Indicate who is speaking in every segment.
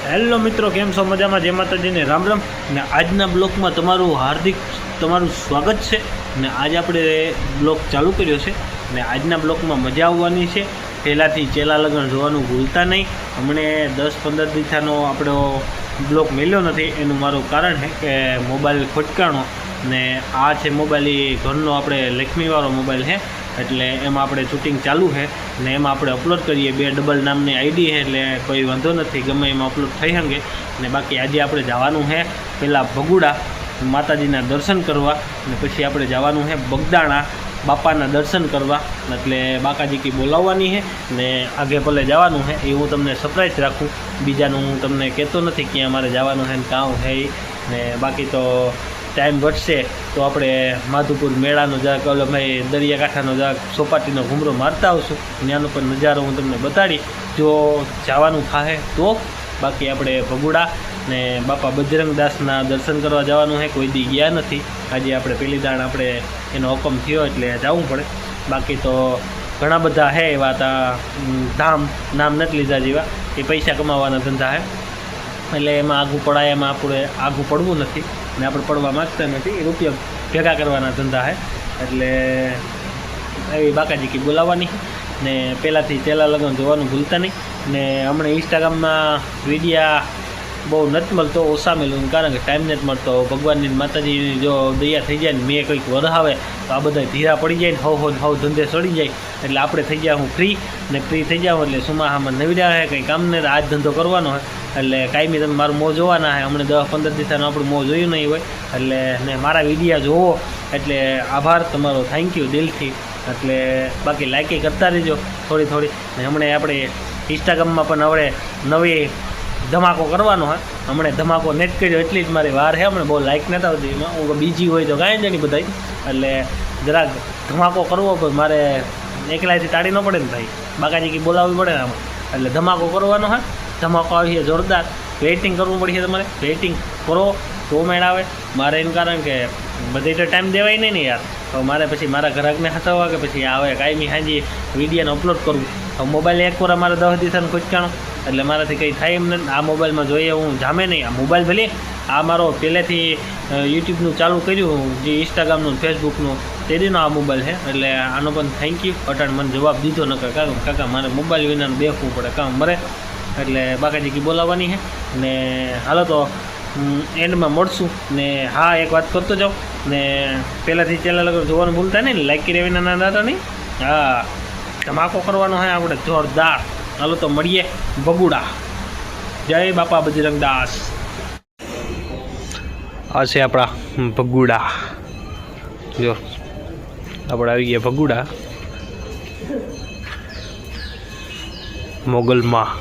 Speaker 1: Hello મિત્રો, કેમ છો? મજામાં? જય માતાજીને રામ રામ. ને આજના બ્લોગમાં તમારું સ્વાગત છે. ને આજે આપણે બ્લોગ ચાલુ કર્યો છે ને આજના બ્લોગમાં મજા આવવાની છે. પહેલાંથી ચેલા લગ્ન જોવાનું ભૂલતા નહીં. હમણે 10-15 દિવસનો આપણો બ્લોગ મેલ્યો નથી. એનું મારું કારણ છે કે મોબાઈલ ખોટકાણો ને આ છે મોબાઈલ એ ઘરનો આપણે લક્ષ્મીવાળો મોબાઈલ છે, એટલે એમાં આપણે શૂટિંગ ચાલુ છે ને એમાં આપણે અપલોડ કરીએ. 2 ડબલ નામની આઈડી છે એટલે કોઈ વાંધો નથી, ગમે એમાં અપલોડ થઈ શકે. ને બાકી આજે આપણે જવાનું છે પહેલાં ભગુડા માતાજીના દર્શન કરવા, ને પછી આપણે જવાનું છે બગદાણા બાપાના દર્શન કરવા. એટલે બાકાજી કી બોલાવવાની છે ને આગે ભલે જવાનું છે એ હું તમને સરપ્રાઈઝ રાખું. બીજાનું હું તમને કહેતો નથી ક્યાં અમારે જવાનું છે ને કાં છે એ. ને બાકી તો ટાઈમ વધશે તો આપણે માધુપુર મેળાનો જરાક ભાઈ દરિયાકાંઠાનો જરાક સોપાટીનો ઘૂમરો મારતા આવશું. ત્યાંનો પણ નજારો હું તમને બતાડી જો જવાનું થાય તો. બાકી આપણે ભગુડા ને બાપા બજરંગદાસના દર્શન કરવા જવાનું છે. કોઈ દી ગયા નથી, આજે આપણે પહેલી દાણ આપણે એનો હુકમ થયો એટલે જવું પડે. બાકી તો ઘણા બધા છે એવા ધામ નામ નથી લીધા જેવા, એ પૈસા કમાવાના ધંધા છે એટલે એમાં આઘું પડાય, એમાં આપણે આઘું પડવું નથી ને આપણે પડવા માગતા નથી. રૂપિયા ભેગા કરવાના ધંધા છે એટલે એવી બાકાજી કી બોલાવવાની ને પહેલાંથી ચેલા લગ્ન જોવાનું ભૂલતા નહીં. ને હમણાં ઇન્સ્ટાગ્રામમાં વિડીયા બહુ નથી મળતો, ઓછા મેળવું કારણ કે ટાઈમ નથી મળતો. ભગવાનની માતાજીની જો દયા થઈ જાય ને મેં કંઈક વરહાવે તો આ બધા ધીરા પડી જાય ને હવ ધંધે સડી જાય એટલે આપણે થઈ જાય હું ફ્રી ને ફ્રી થઈ જાઉં એટલે સુમાહામાં નવીડા છે કંઈ કામને આ જ ધંધો કરવાનો હોય એટલે કાયમી તમે મારું મોં જોવાના છે. હમણાં 10-15 દિવસનું આપણું મોં જોયું નહીં હોય એટલે ને મારા વિડીયા જોવો એટલે આભાર તમારો, થેન્ક યુ દિલથી. એટલે બાકી લાઇકે કરતા રહેજો થોડી ને હમણાં આપણે ઇન્સ્ટાગ્રામમાં પણ હવે નવી ધમાકો કરવાનો હોય. હમણાં ધમાકો નેટ કર્યો એટલી જ મારી વાર છે. હમણાં બહુ લાઇક નથી આવતી એમાં, હું બીજી હોય તો કાંઈ જણી બધાય એટલે જરાક ધમાકો કરવો પણ મારે એકલાથી તાળી ન પડે ને ભાઈ, બાકાજી કી બોલાવવી પડે ને આમાં. એટલે ધમાકો કરવાનો હોય, ધમાકો આવીએ જોરદાર. વેઇટિંગ કરવું પડશે તમારે, વેઇટિંગ કરો તો મેળ આવે. મારે એનું કારણ કે બધે તો ટાઈમ દેવાય નહીં ને યાર. તો મારે પછી મારા ગ્રાહકને હસાવવા કે પછી આવે કાયમી હાજી વિડીયોને અપલોડ કરવું. હવે મોબાઈલ એકવાર અમારે 10 દિવસનું ખોચકાણો એટલે મારાથી કંઈ થાય એમ નથી. આ મોબાઈલમાં જોઈએ હું જામે નહીં. આ મોબાઈલ ભલે આ મારો પહેલેથી યુટ્યુબનું ચાલુ કર્યું જે ઇન્સ્ટાગ્રામનું ફેસબુકનું તેનો આ મોબાઈલ છે એટલે આનો પણ થેન્ક યુ. અટાણ મને જવાબ દીધો ન કાકા મારે મોબાઈલ વિનાનું બેસવું પડે કામ મરે એટલે બાકાજી કી બોલાવવાની છે. ને હાલો તો એન્ડમાં મળશું. ને હા, એક વાત કરતો જાઉં ને પહેલાંથી ચેલા લગન જોવાનું ભૂલતા નહીં ને લાઈક કરી વિના ના દાતા નહીં. હા, ધમાકો કરવાનો હોય આપણે જોરદાર. હાલો તો મળીએ ભગુડા. જય બાપા બજરંગદાસ. આ છે આપણા ભગુડા. જો આપણે આવી ગયા ભગુડા મોગલમાં.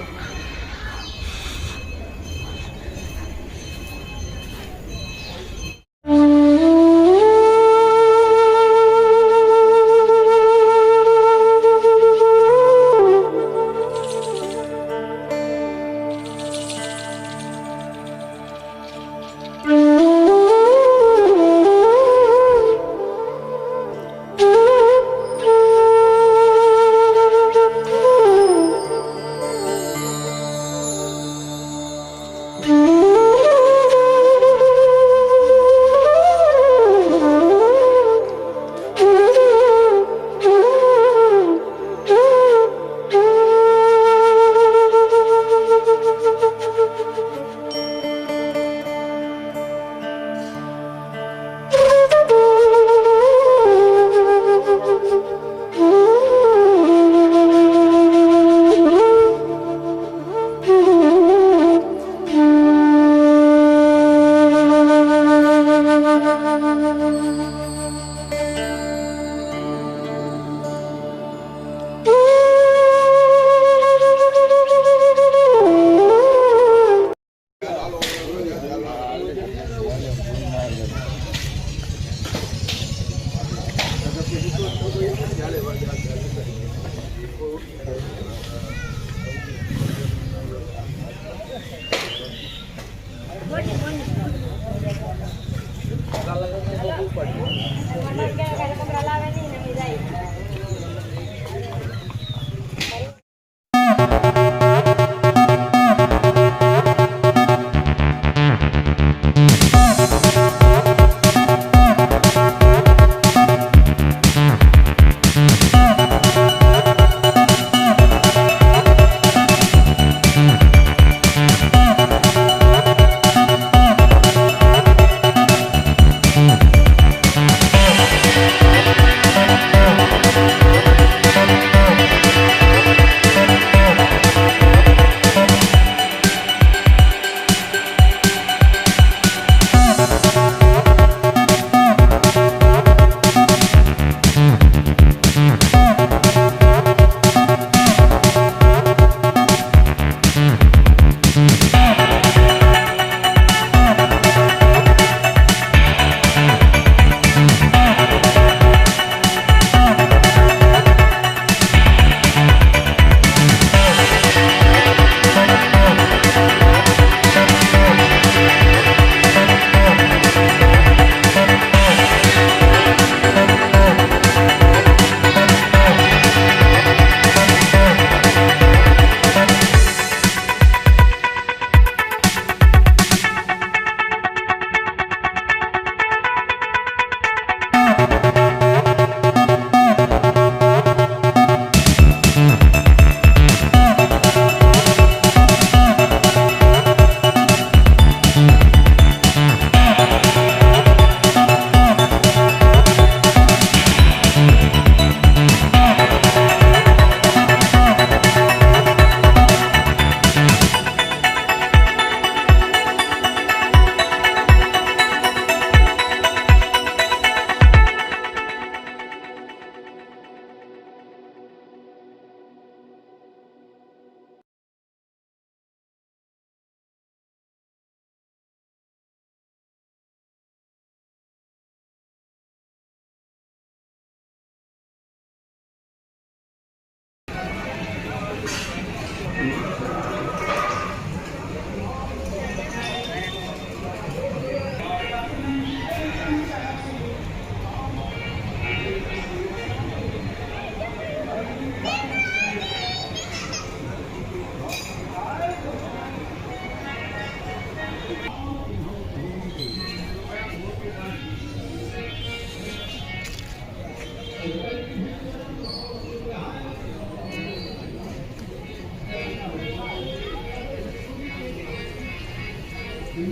Speaker 1: બાપા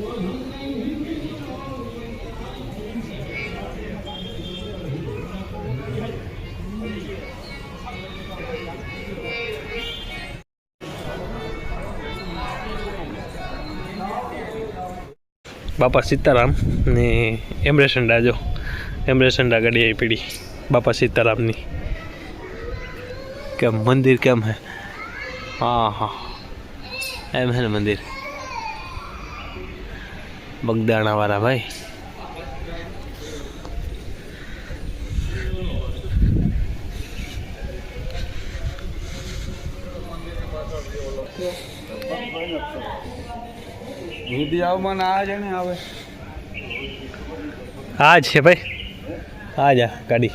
Speaker 1: સીતારામ ને એમ્બ્રેસંડા જો એમ્બ્રેસંડા ગાડી આવી પડી બાપા સીતારામની કેમ મંદિર કેમ હે हाँ हाँ एम है ना मंदिर बगदाना वाला भाई आज है भाई आ जा गाड़ी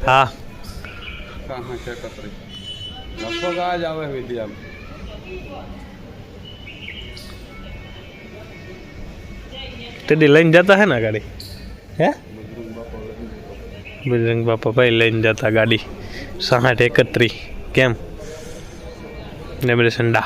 Speaker 1: हाँ
Speaker 2: कहाँ क्या कर रही लगभग आ जावे विद्या में
Speaker 1: तेरी लाइन जाता है ना गाड़ी है बजरंग बापा भाई लाइन जाता गाड़ी 6131 केम नेमरेसंडा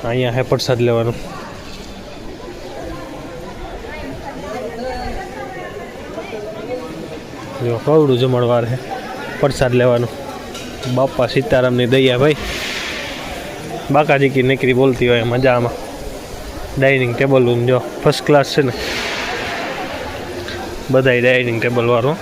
Speaker 1: અહીંયા હે પ્રસાદ લેવાનું જો કવડું જમણવાર હે પ્રસાદ લેવાનું બાપા સીતારામની દયા ભાઈ બાકાજી કી નીકળી બોલતી હોય મજામાં ડાઇનિંગ ટેબલ જો ફર્સ્ટ ક્લાસ છે ને બધાય ડાઇનિંગ ટેબલ વાળો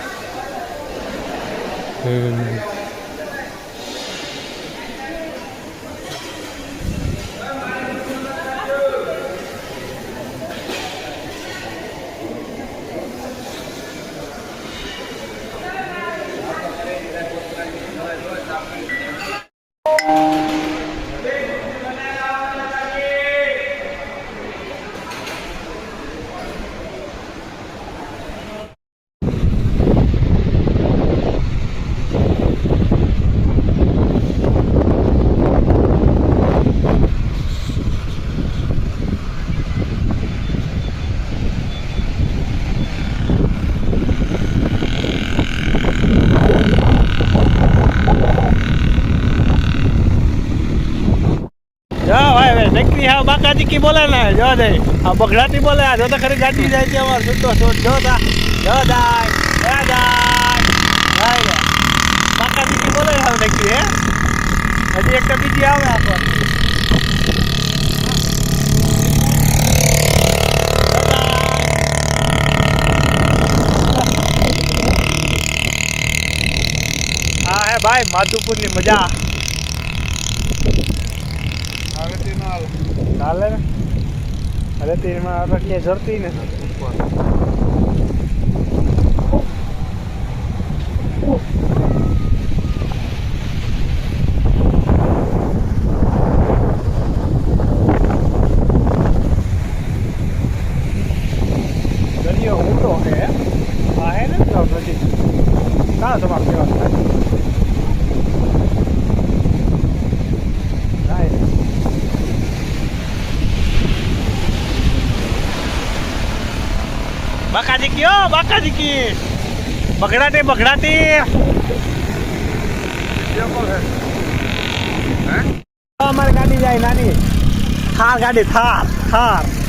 Speaker 1: नकरी हाँ बाकाजी की बोले ना जो दे हाँ बगड़ाती बोले आ जो तो खरी गाड़ी जाए थी हमारे सुन तो जो था जो दाई बाकाजी की बोले ना नकरी है अभी एक कभी दिया हुआ आपको हाँ है भाई माधुपुर की मजा डाले ना अरे तेरे में रखिए जरती ने दरियो ऊंटो है ना तो नदी कहाँ से मारते हो बाकाजी की हो बाकाजी की बगड़ाते हमारी गाड़ी जाए नानी थार गाड़ी थार